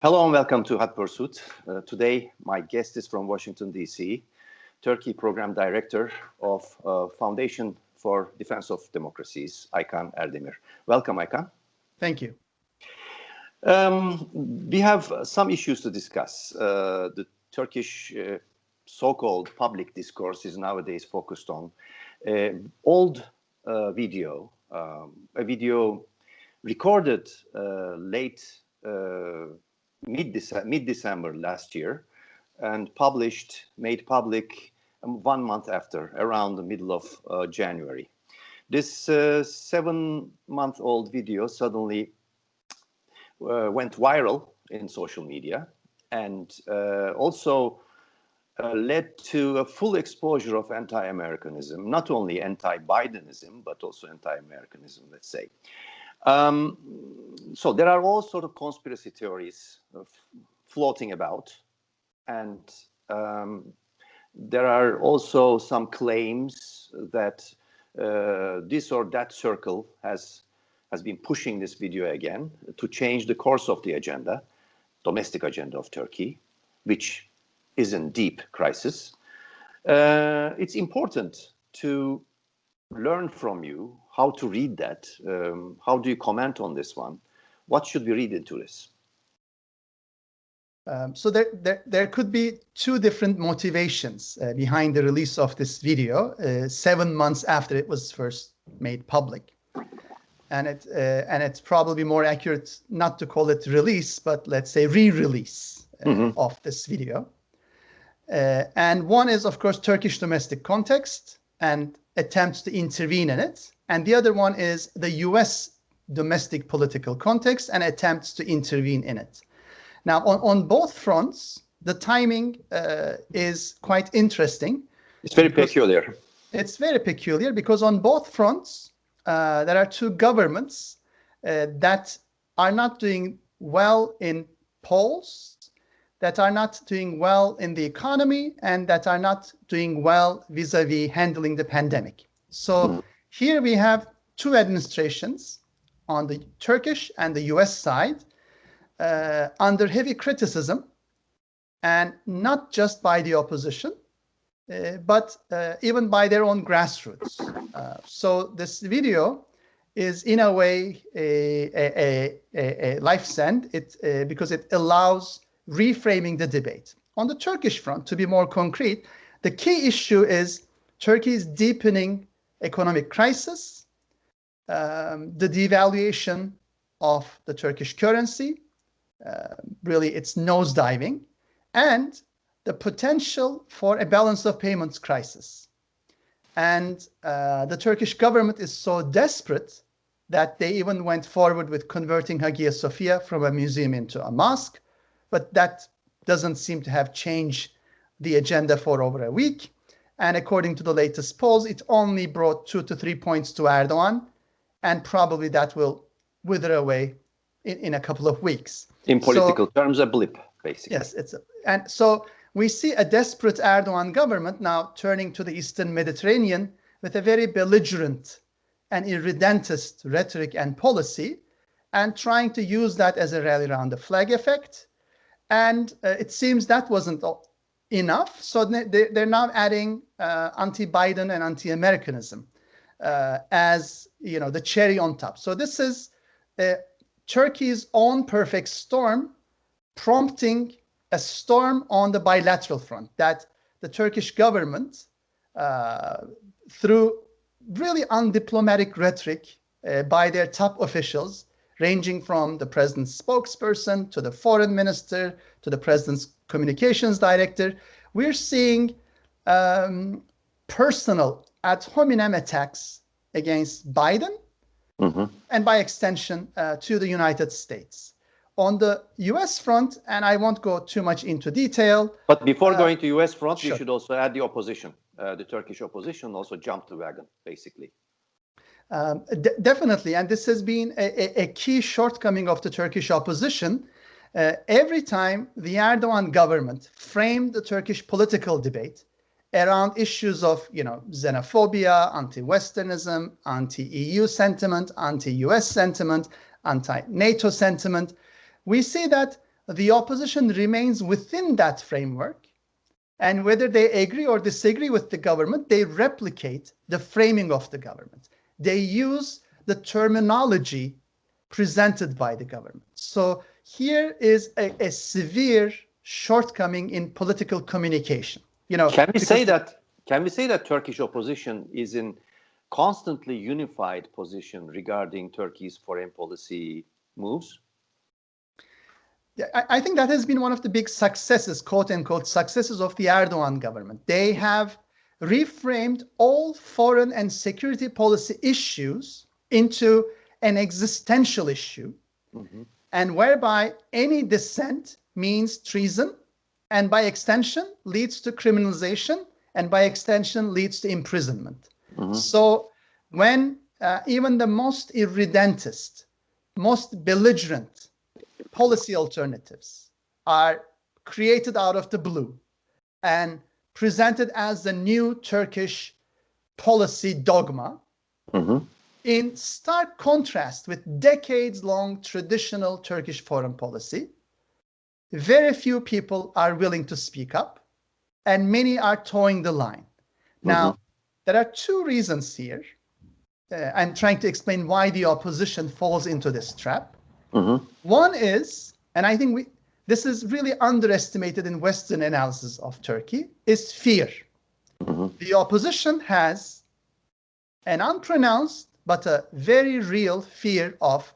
Hello and welcome to Hot Pursuit. Today, my guest is from Washington, D.C., Turkey Program Director of Foundation for Defense of Democracies, Aykan Erdemir. Welcome, Aykan. Thank you. We have some issues to discuss. The Turkish so-called public discourse is nowadays focused on old video, a video recorded late mid-December last year and made public 1 month after, around the middle of January. This 7-month-old video suddenly went viral in social media and also led to a full exposure of anti-Americanism, not only anti-Bidenism, but also anti-Americanism, let's say. So there are all sort of conspiracy theories floating about, and there are also some claims that this or that circle has been pushing this video again to change the course of the agenda, domestic agenda of Turkey, which is in deep crisis. It's important to learn from you how to read that. How do you comment on this one? What should we read into this? So there could be two different motivations behind the release of this video 7 months after it was first made public. And it's probably more accurate not to call it release, but let's say re-release of this video. And one is, of course, Turkish domestic context and attempts to intervene in it. And the other one is the US domestic political context and attempts to intervene in it. Now, on both fronts, the timing is quite interesting. It's very peculiar. It's very peculiar because on both fronts, there are two governments that are not doing well in polls, that are not doing well in the economy, and that are not doing well vis-a-vis handling the pandemic. So here we have two administrations on the Turkish and the US side under heavy criticism, and not just by the opposition, but even by their own grassroots. So this video is in a way a life send because it allows reframing the debate. On the Turkish front, to be more concrete, the key issue is Turkey's deepening economic crisis, the devaluation of the Turkish currency, really it's nosediving, and the potential for a balance of payments crisis. And the Turkish government is so desperate that they even went forward with converting Hagia Sophia from a museum into a mosque, but that doesn't seem to have changed the agenda for over a week. And according to the latest polls, it only brought 2 to 3 points to Erdoğan, and probably that will wither away in a couple of weeks. In political terms, a blip, basically. Yes, and so we see a desperate Erdoğan government now turning to the Eastern Mediterranean with a very belligerent and irredentist rhetoric and policy, and trying to use that as a rally around the flag effect. And it seems that wasn't enough, so they're now adding anti-Biden and anti-Americanism as the cherry on top. So this is Turkey's own perfect storm, prompting a storm on the bilateral front that the Turkish government, through really undiplomatic rhetoric by their top officials, ranging from the president's spokesperson to the foreign minister to the president's communications director, we're seeing personal ad hominem attacks against Biden and by extension to the United States. On the US front, and I won't go too much into detail. But before going to US front, sure. We should also add the opposition. The Turkish opposition also jumped the wagon, basically. Definitely, and this has been a key shortcoming of the Turkish opposition. Every time the Erdoğan government framed the Turkish political debate around issues of, xenophobia, anti-Westernism, anti-EU sentiment, anti-US sentiment, anti-NATO sentiment, we see that the opposition remains within that framework, and whether they agree or disagree with the government, they replicate the framing of the government. They use the terminology presented by the government. So here is a severe shortcoming in political communication. Can we say that Turkish opposition is in constantly unified position regarding Turkey's foreign policy moves? Yeah, I think that has been one of the big successes, quote unquote, successes of the Erdoğan government. They have reframed all foreign and security policy issues into an existential issue, and whereby any dissent means treason, and by extension leads to criminalization, and by extension leads to imprisonment. So when even the most irredentist, most belligerent policy alternatives are created out of the blue and presented as the new Turkish policy dogma, in stark contrast with decades-long traditional Turkish foreign policy, very few people are willing to speak up, and many are towing the line. Now, there are two reasons here. I'm trying to explain why the opposition falls into this trap. One is, and I think this is really underestimated in Western analysis of Turkey, is fear. The opposition has an unpronounced but a very real fear of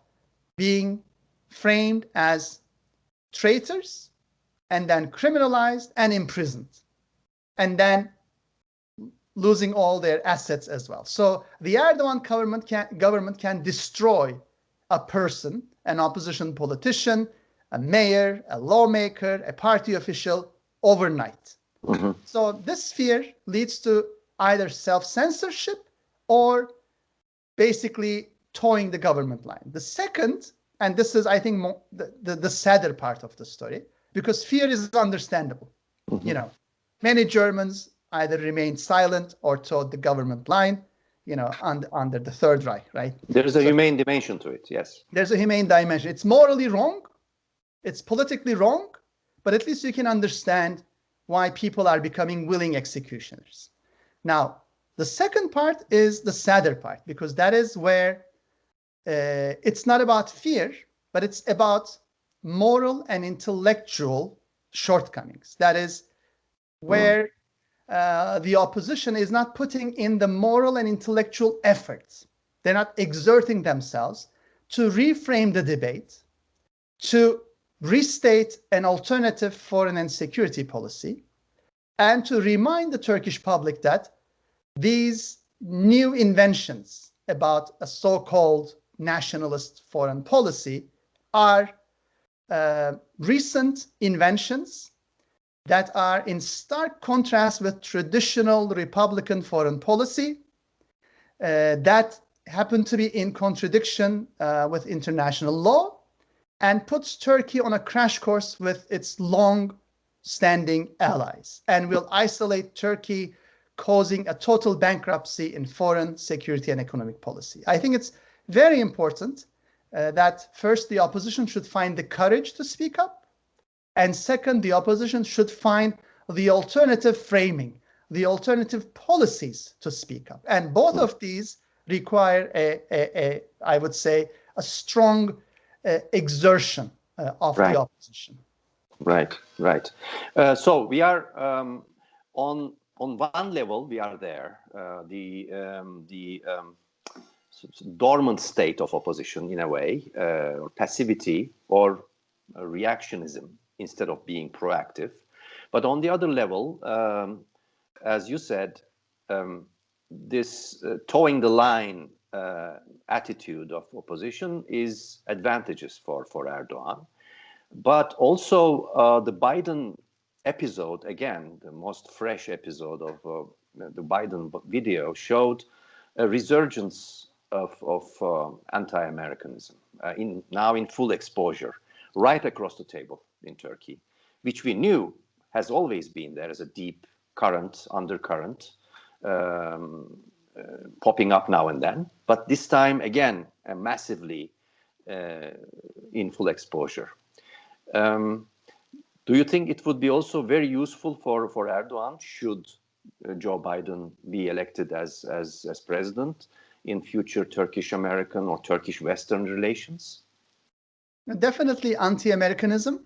being framed as traitors and then criminalized and imprisoned, and then losing all their assets as well. So the Erdoğan government can destroy a person, an opposition politician, a mayor, a lawmaker, a party official overnight. So this fear leads to either self-censorship or basically towing the government line. The second, and this is, I think, the sadder part of the story, because fear is understandable. Many Germans either remained silent or towed the government line, under the Third Reich, right? There is a humane dimension to it, yes. There's a humane dimension. It's morally wrong, it's politically wrong, but at least you can understand why people are becoming willing executioners. Now, the second part is the sadder part, because that is where it's not about fear, but it's about moral and intellectual shortcomings. That is where the opposition is not putting in the moral and intellectual efforts. They're not exerting themselves to reframe the debate, to restate an alternative foreign and security policy, and to remind the Turkish public that these new inventions about a so-called nationalist foreign policy are recent inventions that are in stark contrast with traditional Republican foreign policy, that happen to be in contradiction with international law, and puts Turkey on a crash course with its long-standing allies, and will isolate Turkey, causing a total bankruptcy in foreign, security, and economic policy. I think it's very important that first the opposition should find the courage to speak up, and second, the opposition should find the alternative framing, the alternative policies to speak up. And both of these require I would say, a strong exertion of the opposition. Right. So we are on one level, we are there. The dormant state of opposition, in a way, or passivity, or reactionism, instead of being proactive. But on the other level, as you said, this towing the line attitude of opposition is advantageous for Erdoğan. But also the Biden episode, again, the most fresh episode of the Biden video, showed a resurgence of anti-Americanism, now in full exposure, right across the table in Turkey, which we knew has always been there as a deep undercurrent, popping up now and then. But this time, again, massively in full exposure. Do you think it would be also very useful for Erdoğan should Joe Biden be elected as president in future Turkish-American or Turkish-Western relations? Definitely anti-Americanism,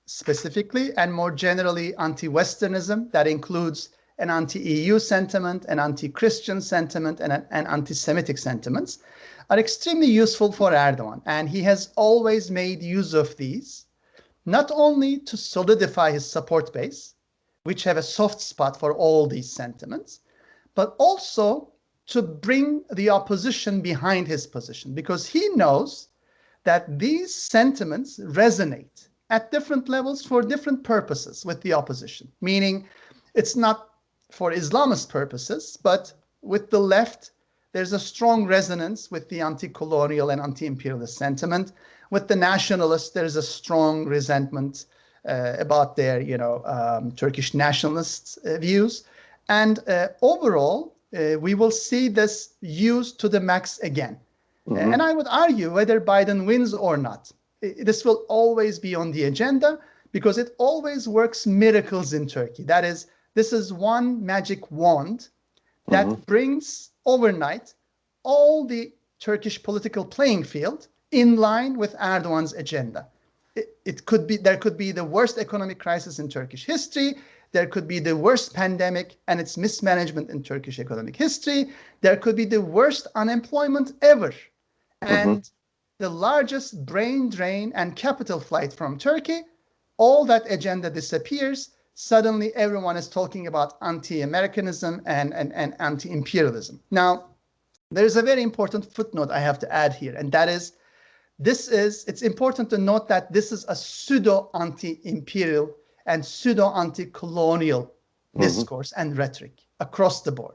specifically, and more generally anti-Westernism. That includes an anti-EU sentiment, an anti-Christian sentiment, and an anti-Semitic sentiments, are extremely useful for Erdoğan. And he has always made use of these, not only to solidify his support base, which have a soft spot for all these sentiments, but also to bring the opposition behind his position, because he knows that these sentiments resonate at different levels for different purposes with the opposition, meaning it's not for Islamist purposes, but with the left, there's a strong resonance with the anti-colonial and anti-imperialist sentiment. With the nationalists, there's a strong resentment about their, Turkish nationalist views. And overall, we will see this used to the max again. And I would argue whether Biden wins or not, this will always be on the agenda because it always works miracles in Turkey. That is, this is one magic wand that brings overnight all the Turkish political playing field in line with Erdoğan's agenda. There could be the worst economic crisis in Turkish history. There could be the worst pandemic and its mismanagement in Turkish economic history. There could be the worst unemployment ever. And the largest brain drain and capital flight from Turkey, all that agenda disappears. Suddenly, everyone is talking about anti-Americanism and anti-imperialism. Now, there's a very important footnote I have to add here, and that is, it's important to note that this is a pseudo-anti-imperial and pseudo-anti-colonial discourse and rhetoric across the board.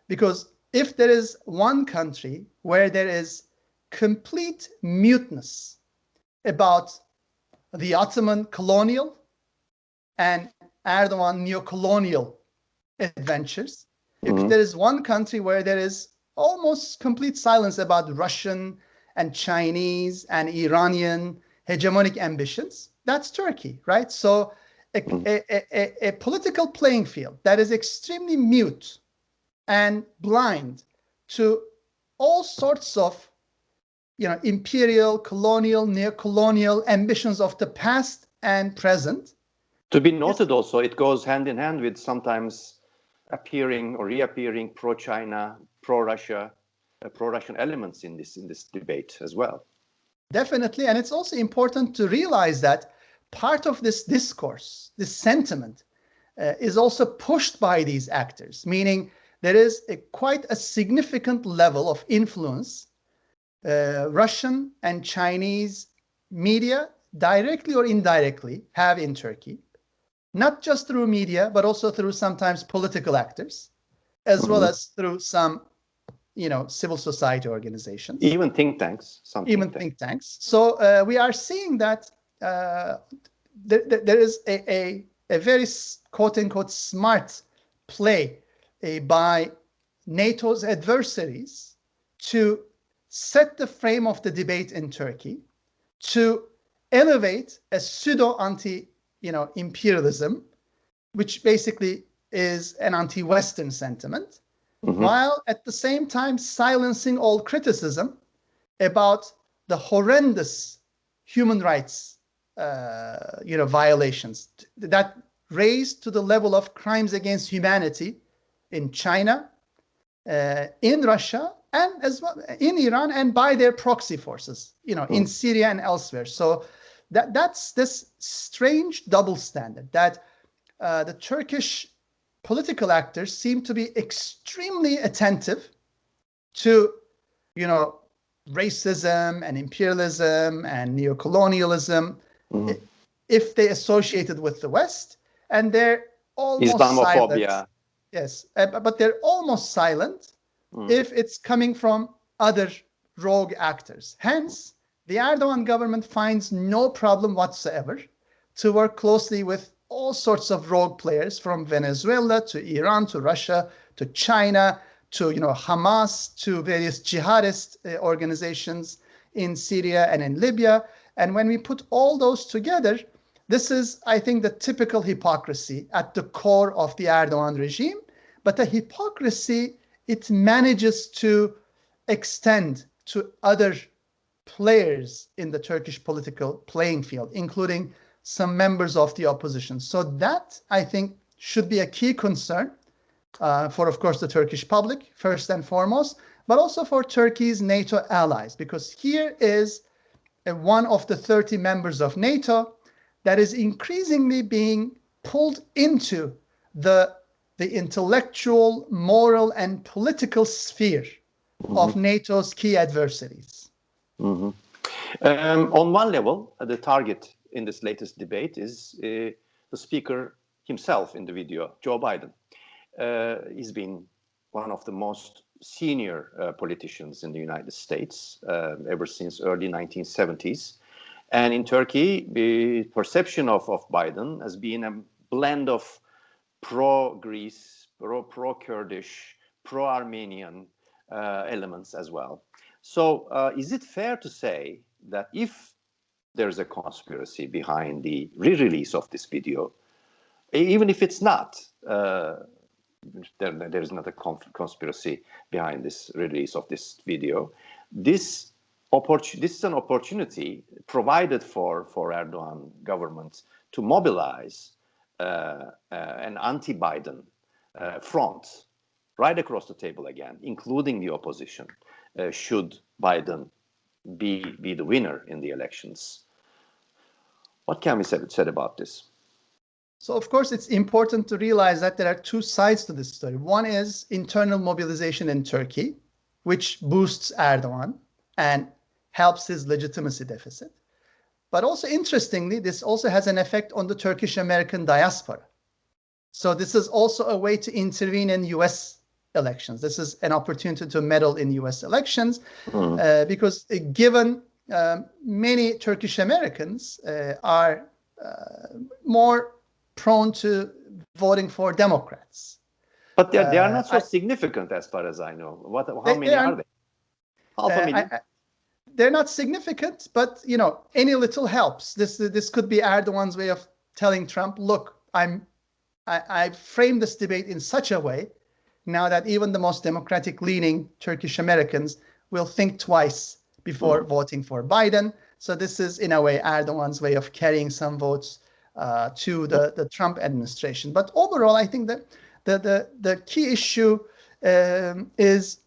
Because if there is one country where there is complete muteness about the Ottoman colonial and Erdoğan neo-colonial adventures, if there is one country where there is almost complete silence about Russian and Chinese and Iranian hegemonic ambitions, that's Turkey, right? So a political playing field that is extremely mute and blind to all sorts of imperial, colonial, neo-colonial ambitions of the past and present. To be noted also, it goes hand in hand with sometimes appearing or reappearing pro-China, pro-Russia, pro-Russian elements in this debate as well. Definitely, and it's also important to realize that part of this discourse, this sentiment, is also pushed by these actors, meaning there is quite a significant level of influence Russian and Chinese media, directly or indirectly, have in Turkey, not just through media, but also through sometimes political actors, as well as through some, civil society organizations. Even think tanks. Think tanks. So we are seeing that there is a very, quote-unquote, smart play by NATO's adversaries to set the frame of the debate in Turkey, to elevate a pseudo-anti-imperialism, which basically is an anti-Western sentiment, while at the same time silencing all criticism about the horrendous human rights violations that raised to the level of crimes against humanity in China, in Russia, and as well in Iran, and by their proxy forces, in Syria and elsewhere. So that's this strange double standard that the Turkish political actors seem to be extremely attentive to, racism and imperialism and neocolonialism if they associated with the West, and they're almost Islamophobia. Silent. Yes, but they're almost silent if it's coming from other rogue actors. Hence, the Erdoğan government finds no problem whatsoever to work closely with all sorts of rogue players, from Venezuela to Iran to Russia to China to Hamas to various jihadist organizations in Syria and in Libya, And when we put all those together, this is, I think, the typical hypocrisy at the core of the Erdoğan regime. But the hypocrisy, it manages to extend to other players in the Turkish political playing field, including some members of the opposition. So that, I think, should be a key concern for, of course, the Turkish public, first and foremost, but also for Turkey's NATO allies, because here is one of the 30 members of NATO that is increasingly being pulled into the intellectual, moral, and political sphere of NATO's key adversaries. On one level, the target in this latest debate is the speaker himself in the video, Joe Biden. He's been one of the most senior politicians in the United States ever since early 1970s. And in Turkey, the perception of Biden has been a blend of pro-Greece, pro-Kurdish, pro-Armenian elements as well. So is it fair to say that if there's a conspiracy behind the re-release of this video, even if it's not, there is not a conspiracy behind this release of this video, this is an opportunity provided for Erdoğan government to mobilize an anti-Biden front right across the table again, including the opposition, should Biden be the winner in the elections. What can be said about this? So, of course, it's important to realize that there are two sides to this story. One is internal mobilization in Turkey, which boosts Erdoğan and helps his legitimacy deficit. But also, interestingly, this also has an effect on the Turkish-American diaspora. So this is also a way to intervene in U.S. elections. This is an opportunity to meddle in U.S. elections because given many Turkish Americans are more prone to voting for Democrats. But they are not so significant as far as I know. How many are they? Half a million? They're not significant, but any little helps. This could be Erdoğan's way of telling Trump, look, I framed this debate in such a way now that even the most democratic-leaning Turkish Americans will think twice before voting for Biden. So this is, in a way, Erdoğan's way of carrying some votes to the Trump administration. But overall, I think that the key issue is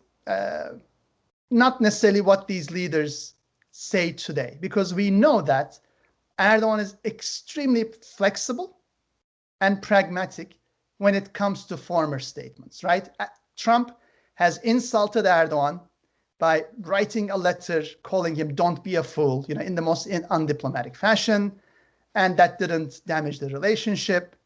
not necessarily what these leaders say today, because we know that Erdoğan is extremely flexible and pragmatic when it comes to former statements, right? Trump has insulted Erdoğan by writing a letter calling him "don't be a fool," in the most undiplomatic fashion, and that didn't damage the relationship.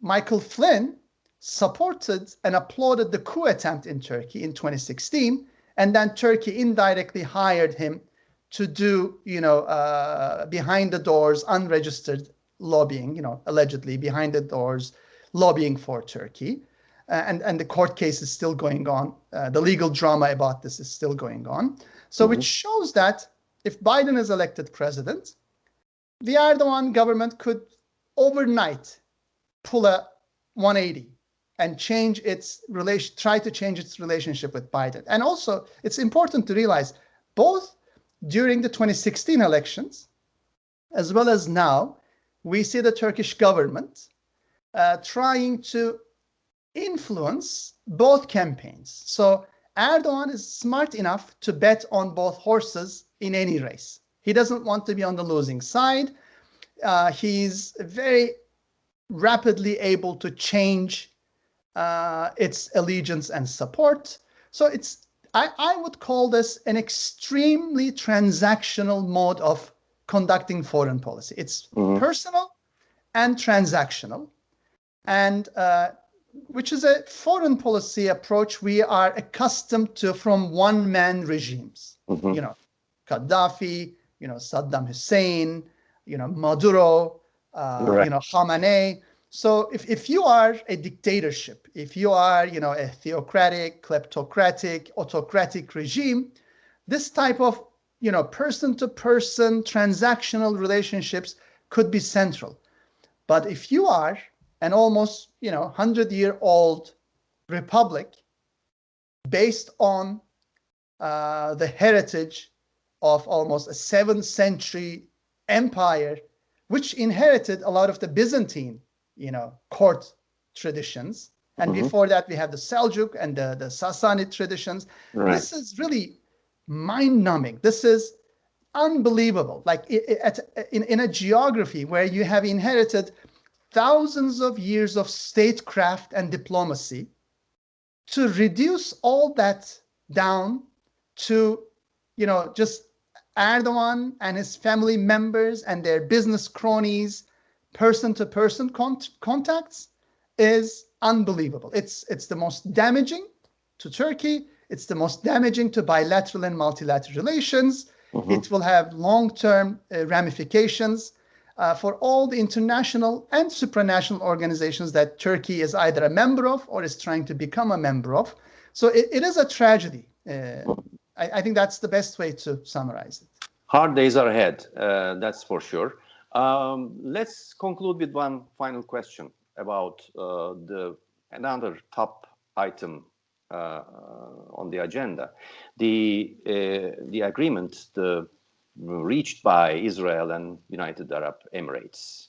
Michael Flynn supported and applauded the coup attempt in Turkey in 2016, and then Turkey indirectly hired him to do, behind the doors, unregistered lobbying, allegedly behind the doors lobbying for Turkey. And the court case is still going on. The legal drama about this is still going on. So which shows that if Biden is elected president, the Erdoğan government could overnight pull a 180 and try to change its relationship with Biden. And also, it's important to realize both during the 2016 elections, as well as now, we see the Turkish government trying to influence both campaigns. So Erdoğan is smart enough to bet on both horses in any race. He doesn't want to be on the losing side. He's very rapidly able to change its allegiance and support. So I would call this an extremely transactional mode of conducting foreign policy. It's personal and transactional, and which is a foreign policy approach we are accustomed to from one-man regimes. Gaddafi, Saddam Hussein, Maduro, Khamenei. So if you are a dictatorship, if you are, a theocratic, kleptocratic, autocratic regime, this type of person-to-person transactional relationships could be central. But if you are an almost 100-year-old republic based on the heritage of almost a 7th century empire, which inherited a lot of the Byzantine, court traditions. And before that, we have the Seljuk and the Sassanid traditions. Right. This is really mind-numbing. This is unbelievable. Like in a geography where you have inherited thousands of years of statecraft and diplomacy, to reduce all that down to, just Erdoğan and his family members and their business cronies, person-to-person contacts is unbelievable. It's the most damaging to Turkey. It's the most damaging to bilateral and multilateral relations. It will have long-term ramifications for all the international and supranational organizations that Turkey is either a member of or is trying to become a member of. So it is a tragedy. I think that's the best way to summarize it. Hard days are ahead, that's for sure. Let's conclude with one final question about another top item on the agenda. The agreement reached by Israel and United Arab Emirates.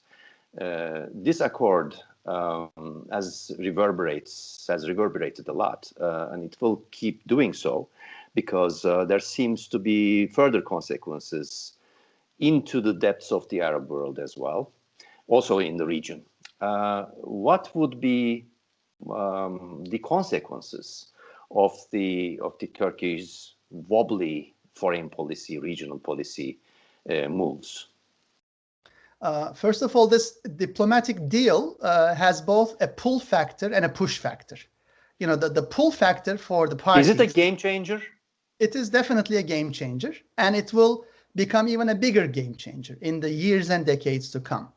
This accord has reverberated a lot, and it will keep doing so, because there seems to be further consequences into the depths of the Arab world as well, also in the region. What would be the consequences of the Turkey's wobbly foreign policy, regional policy moves? First of all, this diplomatic deal has both a pull factor and a push factor. The pull factor for the parties. Is it a game changer? It is definitely a game changer, and it will become even a bigger game changer in the years and decades to come.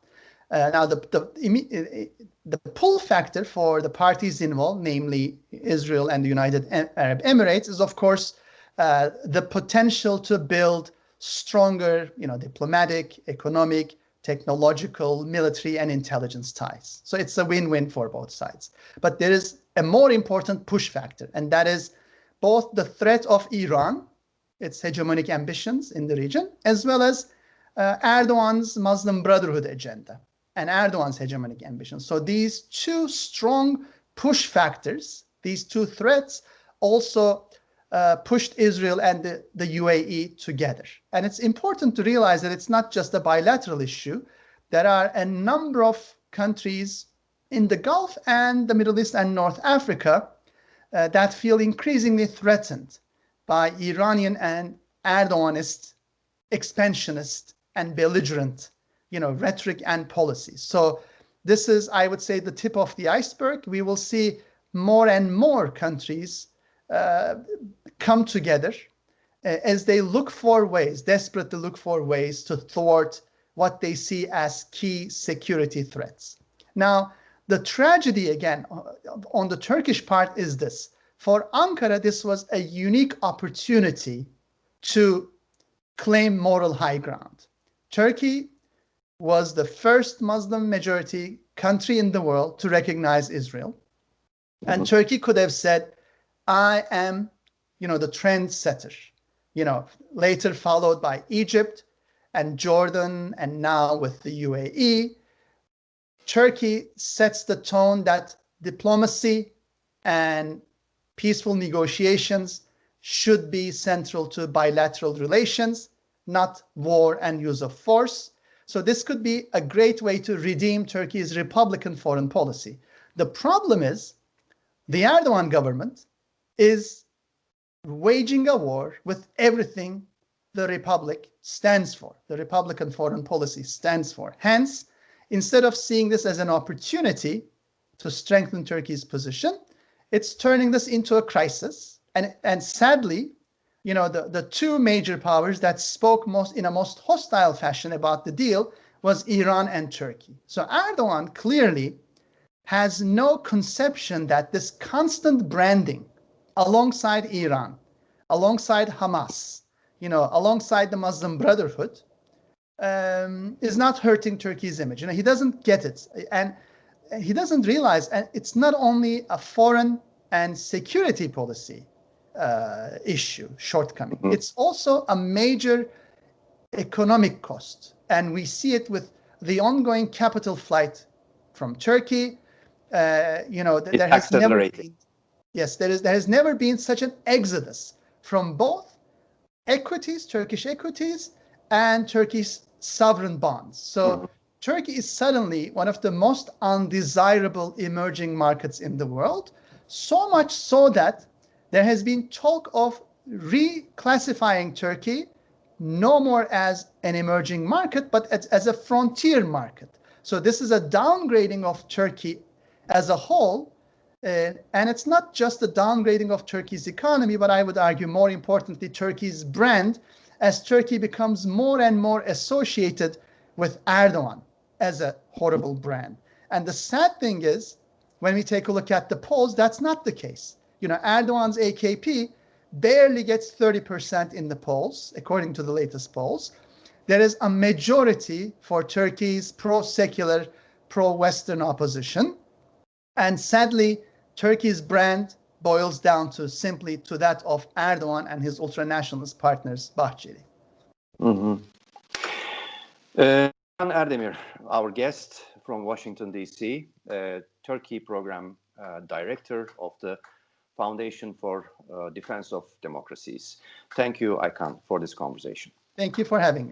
Now, the pull factor for the parties involved, namely Israel and the United Arab Emirates, is of course the potential to build stronger, diplomatic, economic, technological, military, and intelligence ties. So it's a win-win for both sides. But there is a more important push factor, and that is both the threat of Iran, its hegemonic ambitions in the region, as well as Erdoğan's Muslim Brotherhood agenda and Erdoğan's hegemonic ambitions. So these two strong push factors, these two threats, also pushed Israel and the UAE together. And it's important to realize that it's not just a bilateral issue. There are a number of countries in the Gulf and the Middle East and North Africa that feel increasingly threatened by Iranian and Erdoğanist, expansionist, and belligerent, rhetoric and policies. So this is, I would say, the tip of the iceberg. We will see more and more countries come together as they desperately look for ways to thwart what they see as key security threats. Now, the tragedy, again, on the Turkish part is this. For Ankara, this was a unique opportunity to claim moral high ground. Turkey was the first Muslim majority country in the world to recognize Israel. And Turkey could have said, I am, the trendsetter, later followed by Egypt and Jordan, and now with the UAE. Turkey sets the tone that diplomacy and peaceful negotiations should be central to bilateral relations, not war and use of force. So this could be a great way to redeem Turkey's Republican foreign policy. The problem is the Erdoğan government is waging a war with everything the Republic stands for, the Republican foreign policy stands for. Hence, instead of seeing this as an opportunity to strengthen Turkey's position, it's turning this into a crisis. And sadly, the two major powers that spoke in a most hostile fashion about the deal was Iran and Turkey. So Erdoğan clearly has no conception that this constant branding alongside Iran, alongside Hamas, alongside the Muslim Brotherhood, is not hurting Turkey's image. He doesn't get it, and he doesn't realize. And it's not only a foreign and security policy issue shortcoming. Mm-hmm. It's also a major economic cost, and we see it with the ongoing capital flight from Turkey. There has never been, yes, there has never been such an exodus from both equities, Turkish equities, and Turkish sovereign bonds. So Turkey is suddenly one of the most undesirable emerging markets in the world, so much so that there has been talk of reclassifying Turkey no more as an emerging market, but as a frontier market. So this is a downgrading of Turkey as a whole. And it's not just the downgrading of Turkey's economy, but I would argue more importantly, Turkey's brand, as Turkey becomes more and more associated with Erdoğan as a horrible brand. And the sad thing is, when we take a look at the polls, that's not the case. Erdoğan's AKP barely gets 30% in the polls, according to the latest polls. There is a majority for Turkey's pro-secular, pro-Western opposition. And sadly, Turkey's brand boils down to simply to that of Erdoğan and his ultra-nationalist partners, Bahçeli. Mm-hmm. Aykan Erdemir, our guest from Washington, D.C., Turkey Program Director of the Foundation for Defense of Democracies. Thank you, Aykan, for this conversation. Thank you for having me.